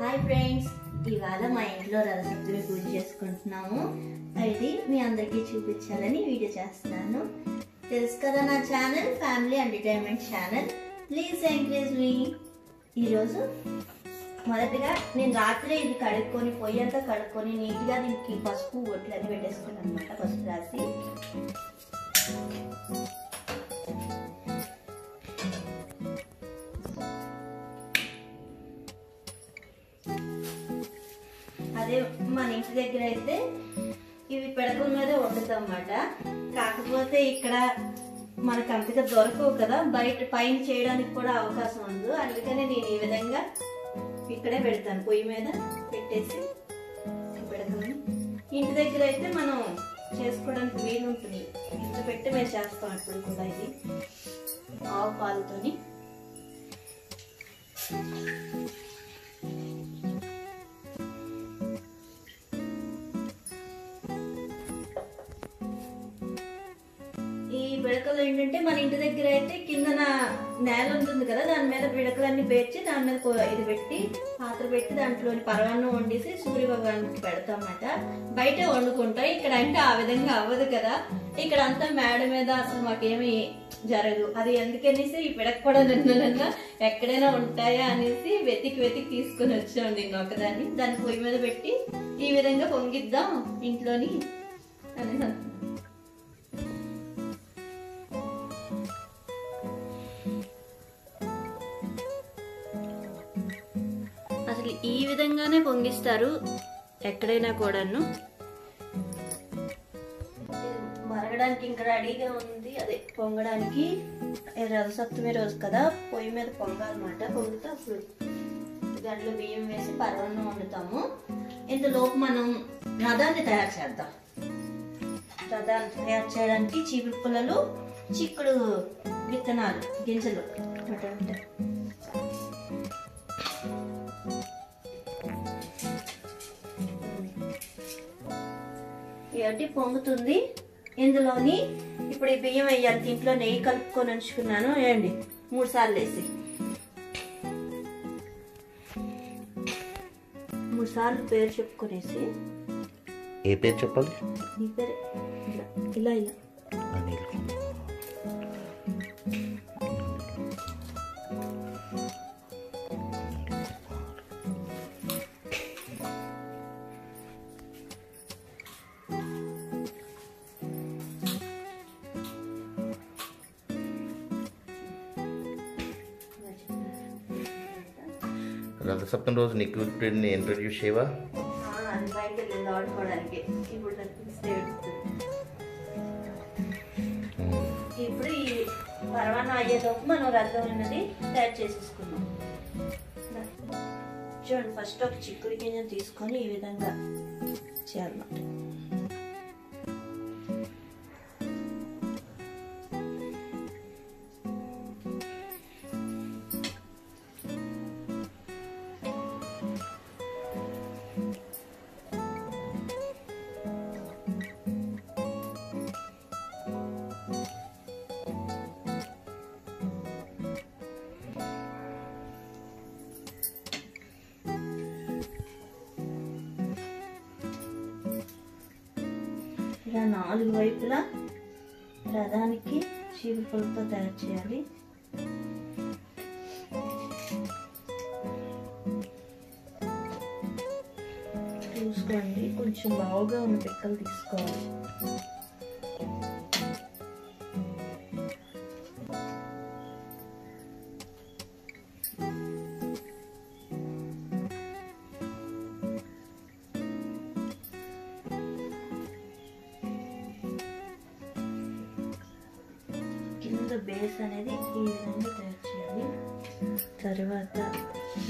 Hi friends, ఇవాళ మా ఇంట్లో రథసప్తమి పూజ చేసుకుంటున్నాము. ఇది మీ అందరికీ చూపించాలని వీడియో చేస్తున్నాను. తెలుసు కదా నా channel family entertainment channel. Please encourage మీ. ఈరోజు మొదటిగా నేను రాత్రి ఇది కడుక్కొని పొయ్యంతా కడుక్కొని నీట్గా దీనికి పసుపు బొట్లు అన్ని పెట్టేసుకున్నాను అనమాట. పసుపు రాసి అదే మన ఇంటి దగ్గర అయితే ఇవి పిడకల మీద వండుతాం అన్నమాట. కాకపోతే ఇక్కడ మనకు అంతగా దొరకవు కదా, బయట పైన చేయడానికి కూడా అవకాశం ఉండదు. అందుకనే నేను ఈ విధంగా ఇక్కడే పెడతాను, పొయ్యి మీద పెట్టేసి పెడతాను. ఇంటి దగ్గర అయితే మనం చేసుకోవడానికి వీలు ఉంటుంది, ఇంత పెట్టి మేము చేస్తాం. ఇప్పుడు కూడా ఇది ఆవు పాలతోని ఈ పిడకలు ఏంటంటే మన ఇంటి దగ్గర అయితే కిందన నేల ఉంటుంది కదా, దాని మీద పిడకలన్నీ పేర్చి దాని మీద ఇది పెట్టి పాత్ర పెట్టి దాంట్లోని పరమాన్నం వండేసి సూర్య భగవానికి పెడతామన్నమాట. బయట వండుకుంటాం. ఇక్కడ అంటే ఆ విధంగా అవ్వదు కదా, ఇక్కడ అంతా మేడ మీద అసలు మాకేమి జరగదు. అది ఎందుకనేసి ఈ పిడక కూడా నిన్న ఎక్కడైనా ఉంటాయా అనేసి వెతికి తీసుకుని వచ్చాం దీన్ని ఒకదాన్ని. దాన్ని పొయ్యి మీద పెట్టి ఈ విధంగా పొంగిద్దాం ఇంట్లోని అని. అసలు ఈ విధంగానే పొంగిస్తారు ఎక్కడైనా కూడాను. మరగడానికి ఇంకా రెడీగా ఉంది, అదే పొంగడానికి. రథసప్తమి రోజు కదా, పొయ్యి మీద పొంగాలన్నమాట. పొంగితే అప్పుడు దాంట్లో బియ్యం వేసి పరమాన్నం వండుతాము. ఇంతలోపు మనం రథాన్ని తయారు చేద్దాం. రథాన్ని తయారు చేయడానికి చీపురు పుల్లలు, చిక్కుడు విత్తనాలు, గింజలు ఉంటాయి. ఏంటి పొంగుతుంది. ఇందులోని ఇప్పుడు ఈ బియ్యం వేయాలి. దీంట్లో నెయ్యి కలుపుకొని ఉంచుకున్నాను. ఏంటి 3 సార్లు వేసి 3 సార్లు పేరు చెప్పుకునేసి. ఏ పేరు చెప్పాలి? నీ పేరు. ఇలా ఇలా రథసప్తమి రోజు నీకు ఇంట్రడ్యూస్ చేయవా? బయట వెళ్ళింది ఆడుకోవడానికి. ఇప్పుడు ఇప్పుడు ఈ పరమాన్నం అయ్యేలోపు మనం రథం అన్నది తయారు చేసేసుకున్నాం. చూడండి, ఫస్ట్ ఒక చిక్కుడు గింజను తీసుకొని ఈ విధంగా చేయాలన్నమాట. ఇలా 4 వైపులా రథానికి చీపురు పుల్లతో తయారు చేయాలి. చూసుకోండి, కొంచెం బావుగా ఉన్న పిక్కలు తీసుకోవాలి. బేస్ అనేది ఈ విధంగా తయారు చేయాలి. తర్వాత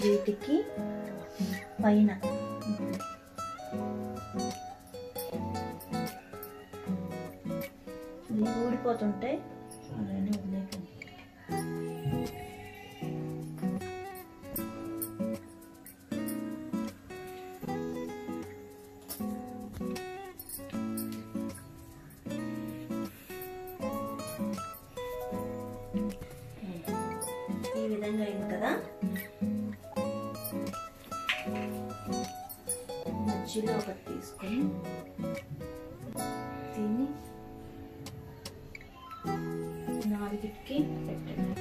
వీటికి పైన ఊడిపోతుంటాయి, అలానే వదిలేకండి. ఈ విధంగా అయింది కదా. మధ్యలో ఒకటి తీసుకొని దీన్ని 4కి పెట్టండి.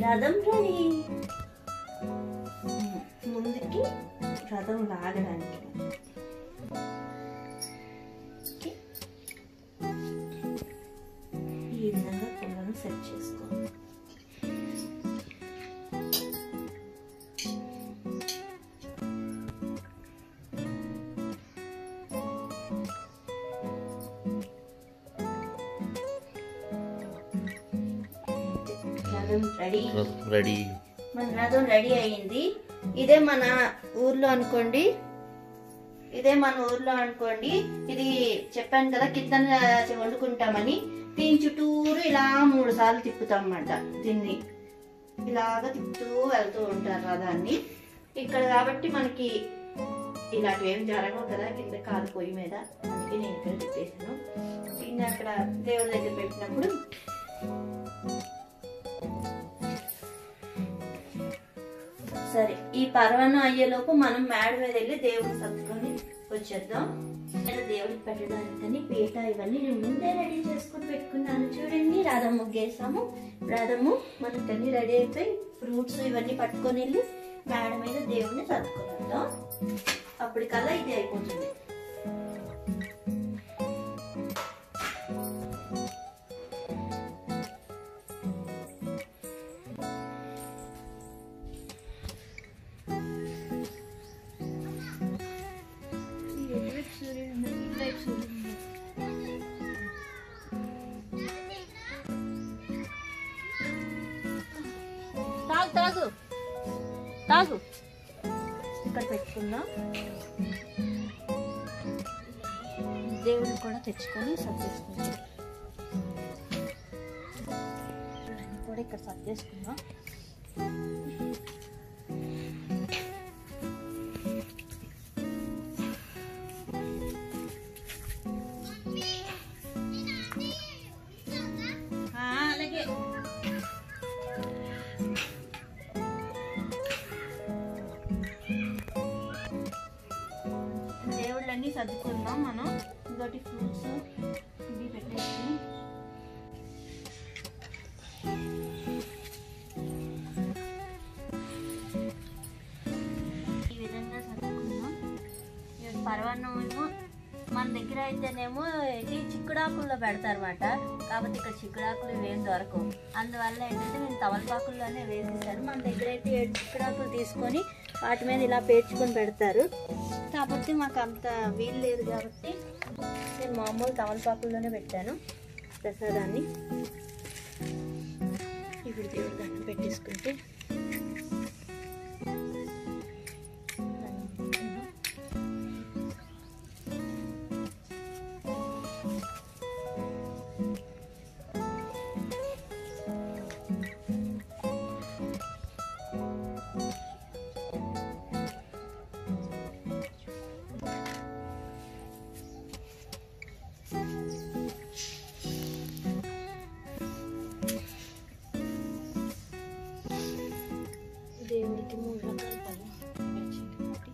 రథం రెడీ. ముందుకి రథం లాగడానికి ఈ విధంగా కుండను సెట్ చేసుకోండి. రెడీ. మన రథం రెడీ అయ్యింది. ఇదే మన ఊర్లో అనుకోండి, ఇది చెప్పాను కదా కింద వండుకుంటామని. దీని చుట్టూరు ఇలా 3 సార్లు తిప్పుతాం అన్నమాట. దీన్ని ఇలాగా తిప్పుతూ వెళ్తూ ఉంటారు రథాన్ని. ఇక్కడ కాబట్టి మనకి ఇలాంటివి ఏం జరగవు కదా కింద కాలు పొయ్యి మీద. అందుకే నేను ఇక్కడ తిప్పేసాను. దీన్ని అక్కడ దేవుడి దగ్గర పెట్టినప్పుడు సరే. ఈ పర్వణం అయ్యేలోపు మనం మేడ మీద వెళ్ళి దేవుడిని సర్దుకొని వచ్చేద్దాం. ఇలా దేవుడికి పెట్టడానికని పీట ఇవన్నీ నేను ముందే రెడీ చేసుకుని పెట్టుకున్నాను. చూడండి, రథం ముగ్గేసాము. రథము మనకన్నీ రెడీ అయిపోయి ఫ్రూట్స్ ఇవన్నీ పట్టుకొని వెళ్ళి మేడ మీద దేవుడిని సర్దుకొని వద్దాం. అప్పటికల్లా ఇది అయిపోతుంది. తాగు ఇక్కడ పెట్టుకుందాం. దేవుడిని కూడా తెచ్చుకొని సర్దేసుకుందాం. కూడా ఇక్కడ సర్దేసుకుందాం. అలాగే దేవుళ్ళన్నీ సర్దుకుందాం. మనం ఇంకోటి ఫ్రూట్స్ ఇవి పెట్టేసి ఈ విధంగా సర్దుకుందాం. పర్వన్నం ఏమో మన దగ్గర అయితేనేమో ఇది చిక్కుడాకుల్లో పెడతారన్నమాట. కాబట్టి ఇక్కడ చిక్కుడాకులు ఇవేం దొరకవు. అందువల్ల ఏంటంటే నేను తమలపాకుల్లోనే వేసేసాను. మన దగ్గర అయితే 7 చిక్కుడాకులు తీసుకొని వాటి మీద ఇలా పేర్చుకొని పెడతారు. కాబట్టి మాకు అంత వీలు లేదు కాబట్టి నేను మామూలు తమలపాకుల్లోనే పెట్టాను ప్రసాదాన్ని. ఇప్పుడు దేవుడి దండం పెట్టేసుకుంటే దేవుడికి 3 రకాల పళ్ళు పెట్టి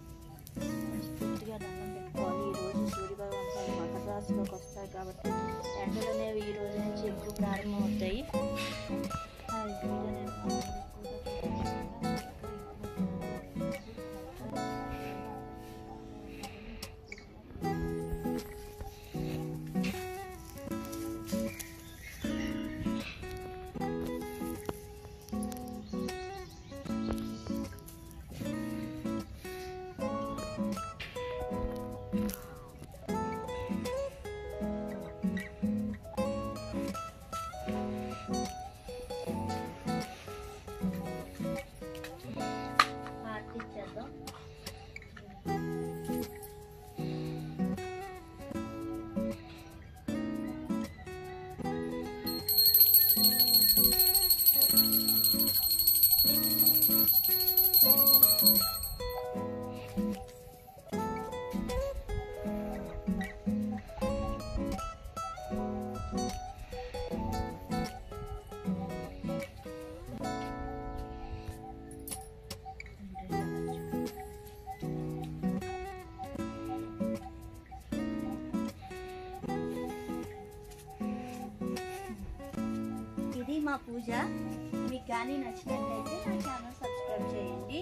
పూర్తిగా దండం పెట్టుకోవాలి. ఈరోజు సూర్యభగవాన్ మకర రాశిలోకి వస్తాయి కాబట్టి ఎండలు అనేవి ఈ రోజు నుంచి ఎక్కువ ప్రారంభమవుతాయి. మా పూజ. మీకు కానీ నచ్చినట్లయితే నా ఛానల్ సబ్స్క్రైబ్ చేయండి.